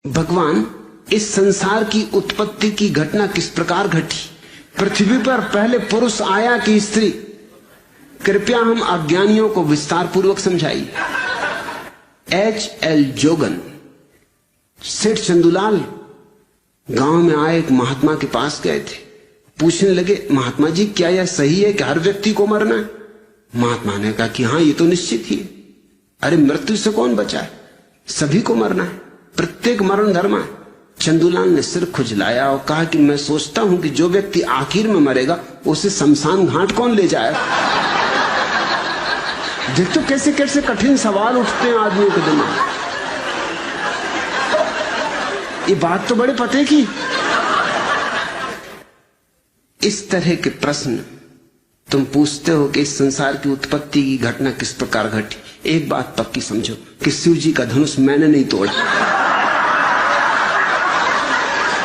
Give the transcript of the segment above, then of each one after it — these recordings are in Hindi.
भगवान, इस संसार की उत्पत्ति की घटना किस प्रकार घटी? पृथ्वी पर पहले पुरुष आया कि स्त्री? कृपया हम अज्ञानियों को विस्तार पूर्वक समझाइए। H.L. जोगन, सेठ चंदूलाल गांव में आए एक महात्मा के पास गए थे। पूछने लगे, महात्मा जी क्या यह सही है कि हर व्यक्ति को मरना है? महात्मा ने कहा कि हाँ, ये तो निश्चित ही है। अरे मृत्यु से कौन बचा है? सभी को मरना है, प्रत्येक मरण धर्म है। चंदूलाल ने सिर खुजलाया और कहा कि मैं सोचता हूं कि जो व्यक्ति आखिर में मरेगा उसे शमशान घाट कौन ले जाएगा? देख तो कैसे कैसे कठिन सवाल उठते हैं आदमियों के दिमाग। ये बात तो बड़े पते की। इस तरह के प्रश्न तुम पूछते हो कि इस संसार की उत्पत्ति की घटना किस प्रकार घटी। एक बात पक्की समझो कि शिव जी का धनुष मैंने नहीं तोड़ा,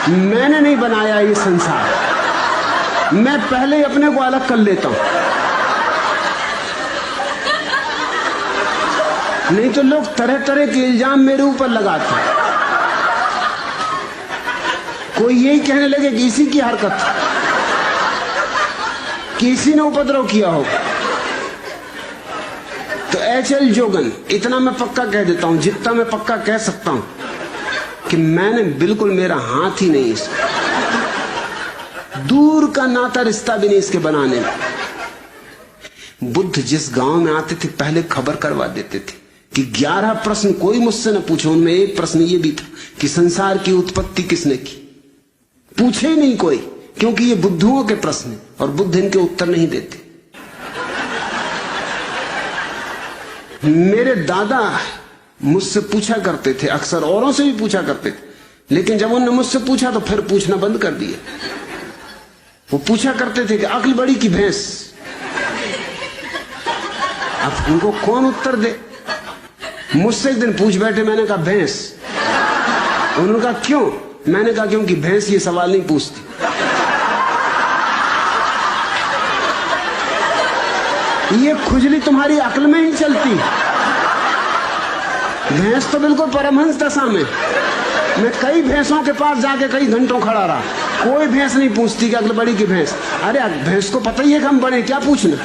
मैंने नहीं बनाया ये संसार। मैं पहले ही अपने को अलग कर लेता हूं, नहीं तो लोग तरह तरह के इल्जाम मेरे ऊपर लगाते हैं। कोई यही कहने लगे कि इसी की हरकत, किसी ने उपद्रव किया हो। तो H.L. जोगन, इतना मैं पक्का कह देता हूं, जितना मैं पक्का कह सकता हूं कि मैंने बिल्कुल, मेरा हाथ ही नहीं इसमें, दूर का नाता रिश्ता भी नहीं इसके बनाने में। बुद्ध जिस गांव में आते थे पहले खबर करवा देते थे कि 11 प्रश्न कोई मुझसे न पूछो। उनमें एक प्रश्न ये भी था कि संसार की उत्पत्ति किसने की? पूछे ही नहीं कोई, क्योंकि ये बुद्धुओं के प्रश्न हैं और बुद्ध इनके उत्तर नहीं देते। मेरे दादा मुझसे पूछा करते थे, अक्सर औरों से भी पूछा करते थे, लेकिन जब उन्होंने मुझसे पूछा तो फिर पूछना बंद कर दिया। वो पूछा करते थे कि अक्ल बड़ी की भैंस। अब उनको कौन उत्तर दे? मुझसे एक दिन पूछ बैठे, मैंने कहा भैंस। उन्होंने कहा क्यों? मैंने कहा क्योंकि भैंस ये सवाल नहीं पूछती। ये खुजली तुम्हारी अक्ल में ही चलती। भैंस तो बिल्कुल परमहंस दशा में। मैं कई भैंसों के पास जाके कई घंटों खड़ा रहा, कोई भैंस नहीं पूछती कि अक्ल बड़ी की भैंस। अरे भैंस को पता ही है कि हम बड़े, क्या पूछना?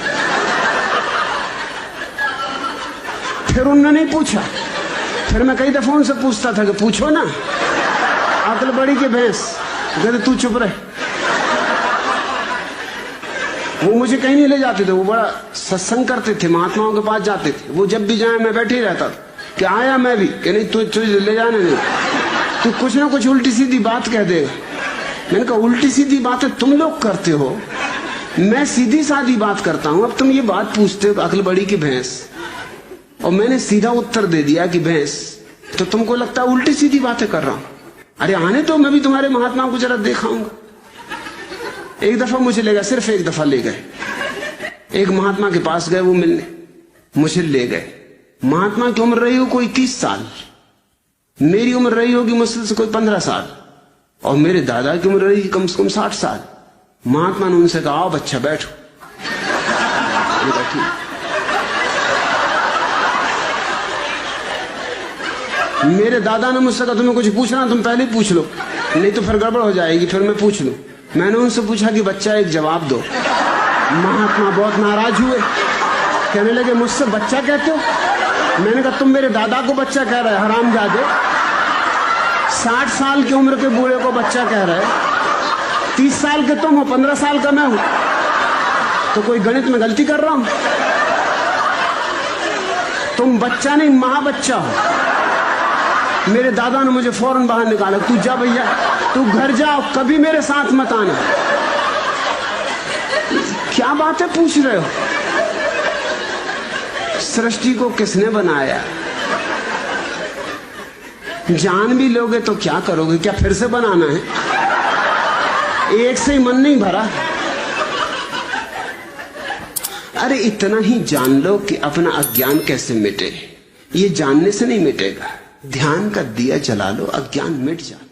फिर उन्होंने नहीं पूछा। फिर मैं कई दफा उनसे पूछता था कि पूछो ना, अक्ल बड़ी की भैंस। कहते तू चुप रहे। वो मुझे कहीं नहीं ले जाते थे, वो बड़ा सत्संग करते थे, महात्माओं के पास जाते थे। वो जब भी जाए मैं बैठे ही रहता था कि आया मैं भी, कि नहीं तू ले जाने नहीं, तू कुछ ना कुछ उल्टी सीधी बात कह देगा। मैंने कहा उल्टी सीधी बातें तुम लोग करते हो, मैं सीधी सादी बात करता हूं। अब तुम ये बात पूछते हो अक्ल बड़ी की भैंस, और मैंने सीधा उत्तर दे दिया कि भैंस, तो तुमको लगता है उल्टी सीधी बातें कर रहा हूं। अरे आने तो, मैं भी तुम्हारे महात्मा को जरा दिखाऊंगा। एक दफा मुझे ले गए, सिर्फ एक दफा ले गए। एक महात्मा के पास गए वो मिलने, मुझे ले गए। महात्मा की उम्र रही हो कोई 30 साल, मेरी उम्र रही होगी मुश्किल से कोई 15 साल, और मेरे दादा की उम्र रही कम से कम 60 साल। महात्मा ने उनसे कहा आओ बच्चा बैठो। मेरे दादा ने मुझसे कहा तुम्हें कुछ पूछना तुम पहले ही पूछ लो, नहीं तो फिर गड़बड़ हो जाएगी, फिर मैं पूछ लूं। मैंने उनसे पूछा कि बच्चा एक जवाब दो। महात्मा बहुत नाराज हुए, कहने लगे मुझसे बच्चा कहते हो? मैंने कहा तुम मेरे दादा को बच्चा कह रहे हरामजादे, 60 साल की उम्र के बूढ़े को बच्चा कह रहे, 30 साल के तुम हो, 15 साल का मैं हूं, तो कोई गणित में गलती कर रहा हूं? तुम बच्चा नहीं महाबच्चा हो। मेरे दादा ने मुझे फौरन बाहर निकाला, तू जा भैया, तू घर जाओ, कभी मेरे साथ मत आना। क्या बातें पूछ रहे हो? सृष्टि को किसने बनाया? जान भी लोगे तो क्या करोगे? क्या फिर से बनाना है? एक से ही मन नहीं भरा। अरे इतना ही जान लो कि अपना अज्ञान कैसे मिटे। ये जानने से नहीं मिटेगा, ध्यान का दिया जला लो, अज्ञान मिट जाए।